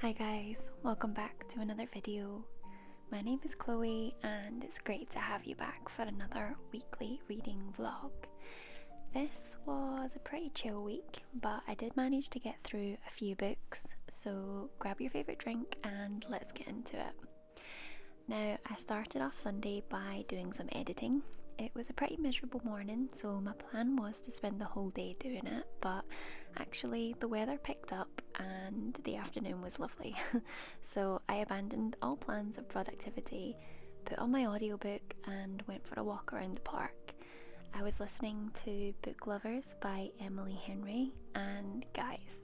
Hi guys, welcome back to another video. My name is Chloe and it's great to have you back for another weekly reading vlog. This was a pretty chill week, but I did manage to get through a few books, so grab your favourite drink and let's get into it. Now, I started off Sunday by doing some editing. It was a pretty miserable morning, so my plan was to spend the whole day doing it, but actually the weather picked up and the afternoon was lovely. So I abandoned all plans of productivity, put on my audiobook and went for a walk around the park. I was listening to Book Lovers by Emily Henry, and guys,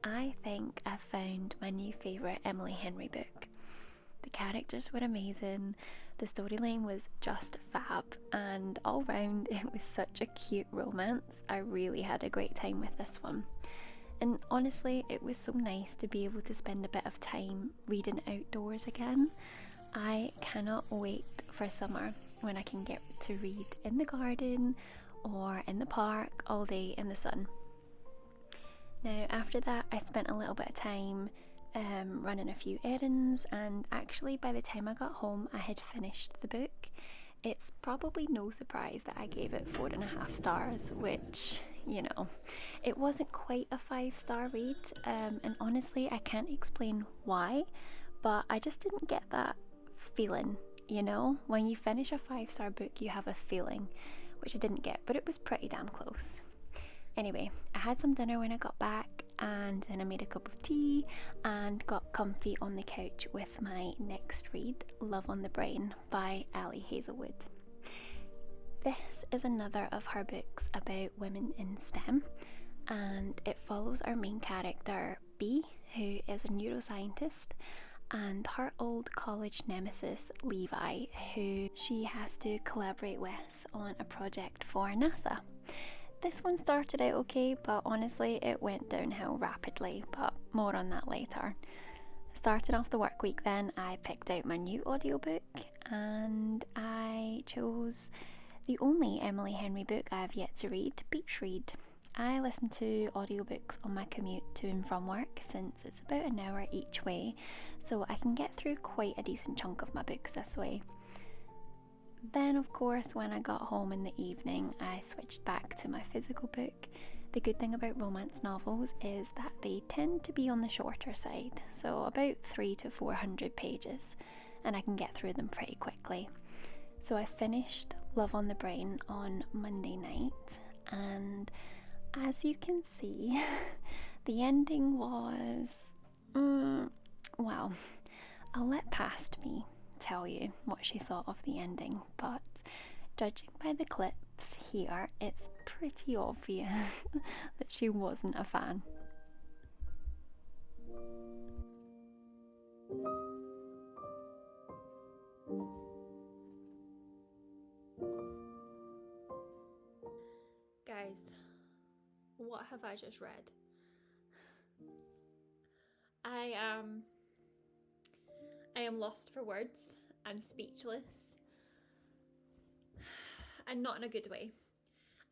I think I've found my new favourite Emily Henry book. The characters were amazing, the storyline was just fab, and all round it was such a cute romance. I really had a great time with this one. And honestly, it was so nice to be able to spend a bit of time reading outdoors again. I cannot wait for summer when I can get to read in the garden or in the park all day in the sun. Now after that I spent a little bit of time running a few errands, and actually by the time I got home I had finished the book. It's probably no surprise that I gave it 4.5 stars, which, you know, it wasn't quite a 5-star read, and honestly I can't explain why, but I just didn't get that feeling, you know, when you finish a 5-star book you have a feeling, which I didn't get, but it was pretty damn close. Anyway, I had some dinner when I got back, and then I made a cup of tea and got comfy on the couch with my next read, Love on the Brain by Ali Hazelwood. This is another of her books about women in STEM, and it follows our main character, Bee, who is a neuroscientist, and her old college nemesis, Levi, who she has to collaborate with on a project for NASA. This one started out okay, but honestly it went downhill rapidly, but more on that later. Starting off the work week then, I picked out my new audiobook and I chose the only Emily Henry book I have yet to read, Beach Read. I listen to audiobooks on my commute to and from work since it's about an hour each way, so I can get through quite a decent chunk of my books this way. Then of course when I got home in the evening I switched back to my physical book. The good thing about romance novels is that they tend to be on the shorter side, so about 300 to 400 pages, and I can get through them pretty quickly. So I finished Love on the Brain on Monday night, and as you can see the ending was, well, I'll let past me tell you what she thought of the ending, but judging by the clips here it's pretty obvious that she wasn't a fan. Guys, what have I just read? I am lost for words. I'm speechless, and not in a good way.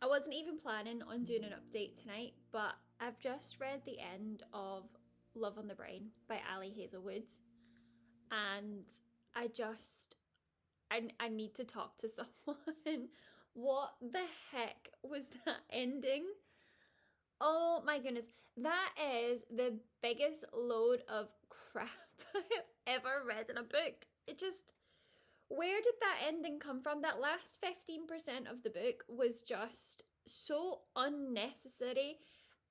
I wasn't even planning on doing an update tonight, but I've just read the end of Love on the Brain by Ali Hazelwood, and I need to talk to someone. What the heck was that ending? Oh my goodness, that is the biggest load of crap I've ever read in a book. It just, where did that ending come from? That last 15% of the book was just so unnecessary,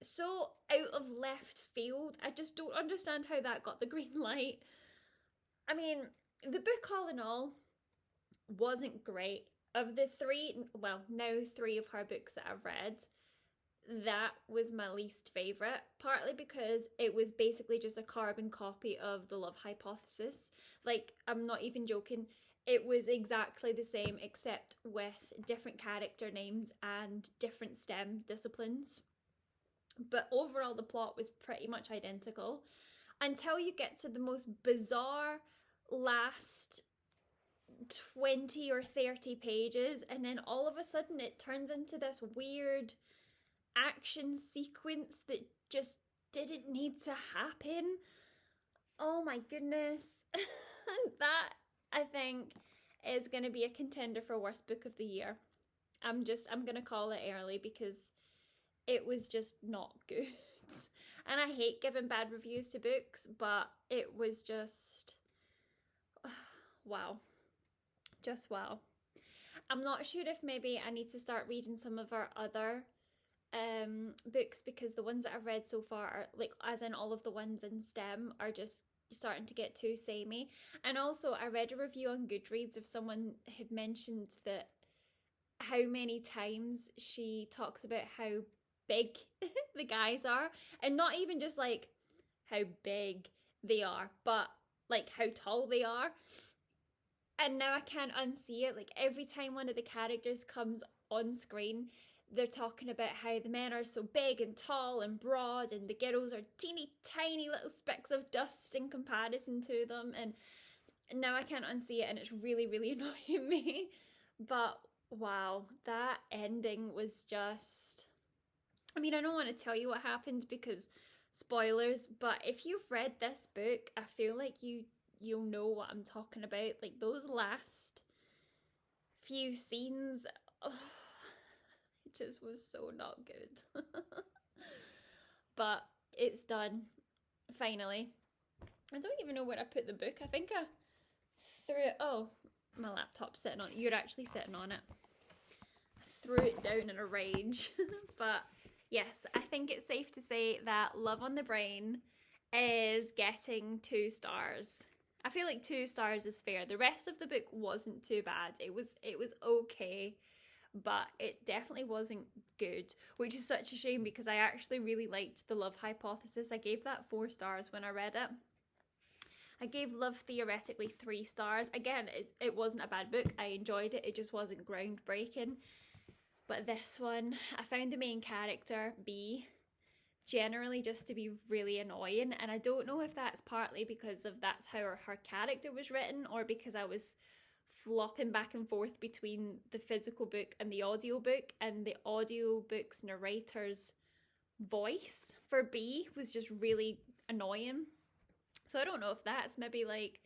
so out of left field. I just don't understand how that got the green light. I mean, the book all in all wasn't great. Of the now three of her books that I've read, that was my least favourite, partly because it was basically just a carbon copy of The Love Hypothesis. Like, I'm not even joking, it was exactly the same except with different character names and different STEM disciplines. But overall the plot was pretty much identical until you get to the most bizarre last 20 or 30 pages, and then all of a sudden it turns into this weird action sequence that just didn't need to happen. Oh my goodness. That, I think, is going to be a contender for worst book of the year. I'm going to call it early because it was just not good. And I hate giving bad reviews to books, but it was just wow. Just wow. I'm not sure if maybe I need to start reading some of our other books, because the ones that I've read so far are like, as in all of the ones in STEM, are just starting to get too samey. And also, I read a review on Goodreads of someone had mentioned that how many times she talks about how big the guys are, and not even just like how big they are, but like how tall they are. And now I can't unsee it. Like every time one of the characters comes on screen, they're talking about how the men are so big and tall and broad, and the girls are teeny tiny little specks of dust in comparison to them. And now I can't unsee it, and it's really, really annoying me. But wow, that ending was just. I mean, I don't want to tell you what happened because spoilers, but if you've read this book, I feel like you'll know what I'm talking about. Like those last few scenes, it just was so not good. But it's done, finally. I don't even know where I put the book. I think I threw it. Oh, my laptop's sitting on it. You're actually sitting on it. I threw it down in a rage. But yes, I think it's safe to say that Love on the Brain is getting 2 stars. I feel like 2 stars is fair. The rest of the book wasn't too bad. It was okay, but it definitely wasn't good, which is such a shame because I actually really liked The Love Hypothesis. I gave that 4 stars when I read it. I gave Love Theoretically 3 stars. Again, it wasn't a bad book. I enjoyed it. It just wasn't groundbreaking. But this one, I found the main character, B, generally just to be really annoying. And I don't know if that's partly because of that's how her character was written, or because I was flopping back and forth between the physical book and the audiobook, and the audiobook's narrator's voice for B was just really annoying. So I don't know if that's maybe like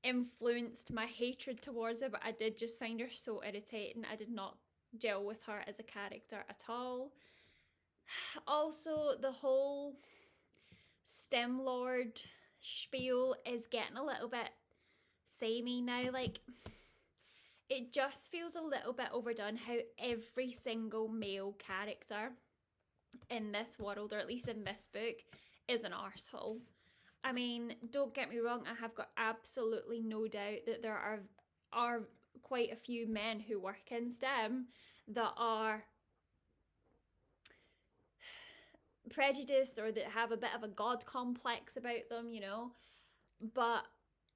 influenced my hatred towards her, but I did just find her so irritating. I did not gel with her as a character at all. Also, the whole STEM Lord spiel is getting a little bit samey now. Like, it just feels a little bit overdone how every single male character in this world, or at least in this book, is an arsehole. I mean, don't get me wrong, I have got absolutely no doubt that there are quite a few men who work in STEM that are prejudiced or that have a bit of a god complex about them, you know. But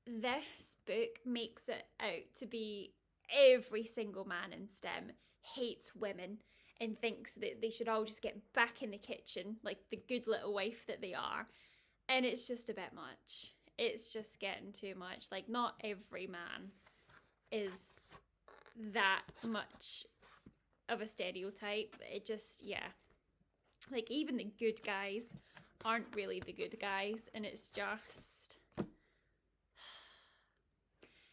this book makes it out to be every single man in STEM hates women and thinks that they should all just get back in the kitchen like the good little wife that they are. And it's just a bit much. It's just getting too much. Like, not every man is that much of a stereotype. It just, yeah. Like, even the good guys aren't really the good guys. And it's just...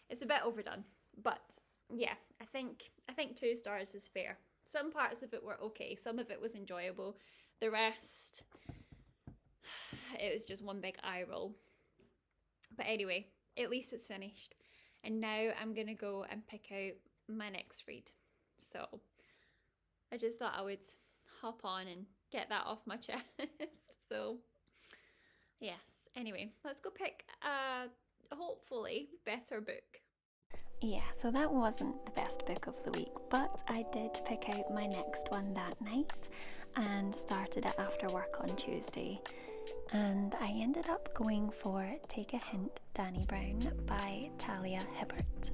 it's a bit overdone. But, yeah, I think 2 stars is fair. Some parts of it were okay. Some of it was enjoyable. The rest... it was just one big eye roll. But anyway, at least it's finished. And now I'm going to go and pick out my next read. So I just thought I would hop on and get that off my chest. So yes, anyway, let's go pick a hopefully better book. Yeah, so that wasn't the best book of the week, but I did pick out my next one that night and started it after work on Tuesday. And I ended up going for Take a Hint, Danny Brown by Talia Hibbert.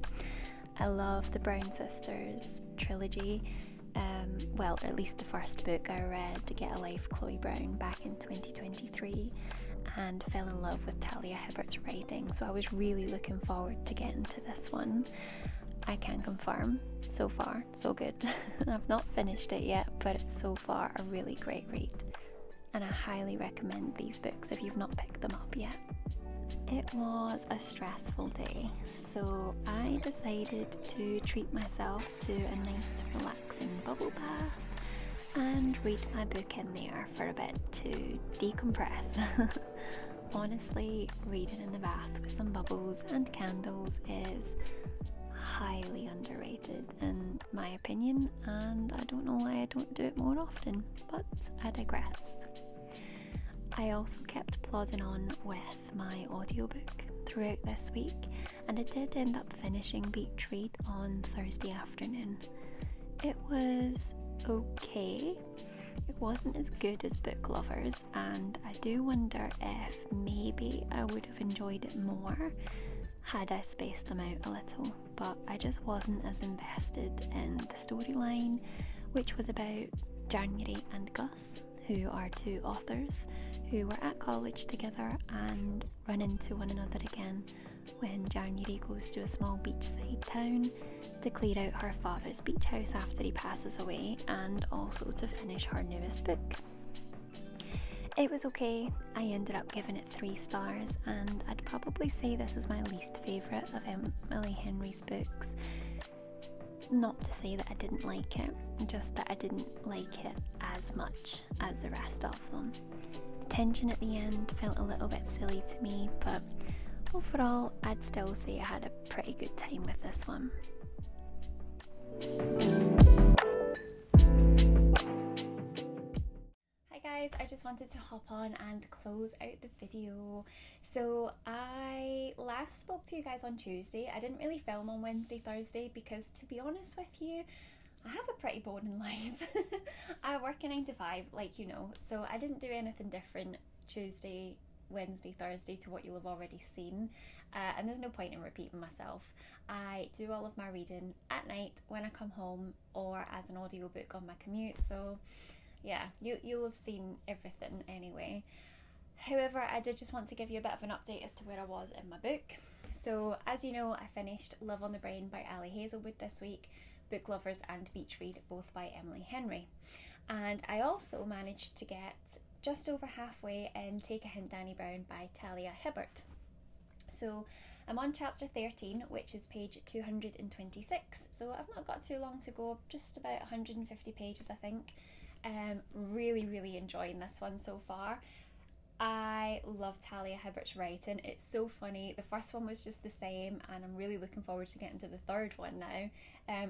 I love the Brown Sisters trilogy. Well, at least the first book I read, To Get a Life, Chloe Brown, back in 2023, and fell in love with Talia Hibbert's writing, so I was really looking forward to getting to this one. I can confirm, so far, so good. I've not finished it yet, but it's so far a really great read. And I highly recommend these books if you've not picked them up yet. It was a stressful day, so I decided to treat myself to a nice relaxing bubble bath and read my book in there for a bit to decompress. Honestly, reading in the bath with some bubbles and candles is highly underrated in my opinion, and I don't know why I don't do it more often, but I digress. I also kept plodding on with my audiobook throughout this week, and I did end up finishing Beach Read on Thursday afternoon. It was okay. It wasn't as good as Book Lovers, and I do wonder if maybe I would have enjoyed it more had I spaced them out a little, but I just wasn't as invested in the storyline, which was about January and Gus, who are two authors who were at college together and run into one another again when January goes to a small beachside town to clear out her father's beach house after he passes away, and also to finish her newest book. It was okay. I ended up giving it 3 stars, and I'd probably say this is my least favourite of Emily Henry's books. Not to say that I didn't like it, just that I didn't like it as much as the rest of them. The tension at the end felt a little bit silly to me, but overall I'd still say I had a pretty good time with this one. Hi guys, I just wanted to hop on and close out the video. So I last spoke to you guys on Tuesday. I didn't really film on Wednesday, Thursday because, to be honest with you, I have a pretty boring life. I work a 9 to 5, like you know, so I didn't do anything different Tuesday, Wednesday, Thursday to what you'll have already seen, and there's no point in repeating myself. I do all of my reading at night when I come home or as an audiobook on my commute, so yeah, you'll have seen everything anyway. However, I did just want to give you a bit of an update as to where I was in my book. So as you know, I finished Love on the Brain by Ali Hazelwood this week, Book Lovers and Beach Read both by Emily Henry, and I also managed to get just over halfway in Take a Hint Danny Brown by Talia Hibbert. So I'm on chapter 13, which is page 226, so I've not got too long to go, just about 150 pages I think. Really enjoying this one so far. I love Talia Hibbert's writing. It's so funny. The first one was just the same, and I'm really looking forward to getting to the third one now.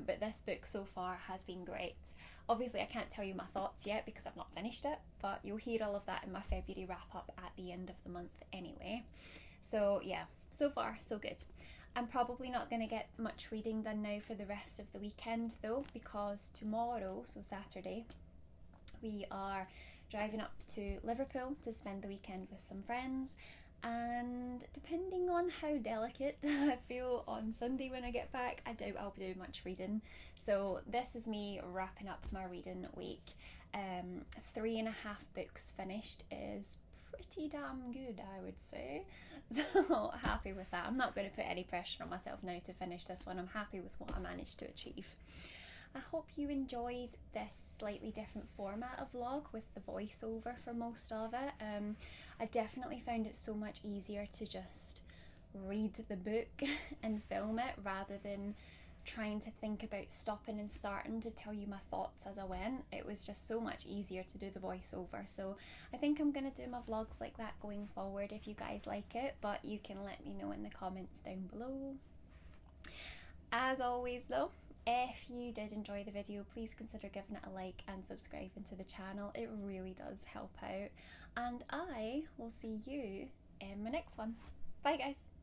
But this book so far has been great. Obviously I can't tell you my thoughts yet because I've not finished it, but you'll hear all of that in my February wrap up at the end of the month anyway. So yeah, so far so good. I'm probably not going to get much reading done now for the rest of the weekend though, because tomorrow, so Saturday, we are driving up to Liverpool to spend the weekend with some friends, and depending on how delicate I feel on Sunday when I get back, I doubt I'll be doing much reading. So this is me wrapping up my reading week. 3.5 books finished is pretty damn good, I would say. So happy with that. I'm not going to put any pressure on myself now to finish this one. I'm happy with what I managed to achieve. I hope you enjoyed this slightly different format of vlog with the voiceover for most of it. I definitely found it so much easier to just read the book and film it rather than trying to think about stopping and starting to tell you my thoughts as I went. It was just so much easier to do the voiceover, so I think I'm going to do my vlogs like that going forward if you guys like it, but you can let me know in the comments down below. As always though, if you did enjoy the video, please consider giving it a like and subscribing to the channel. It really does help out, and I will see you in my next one. Bye guys!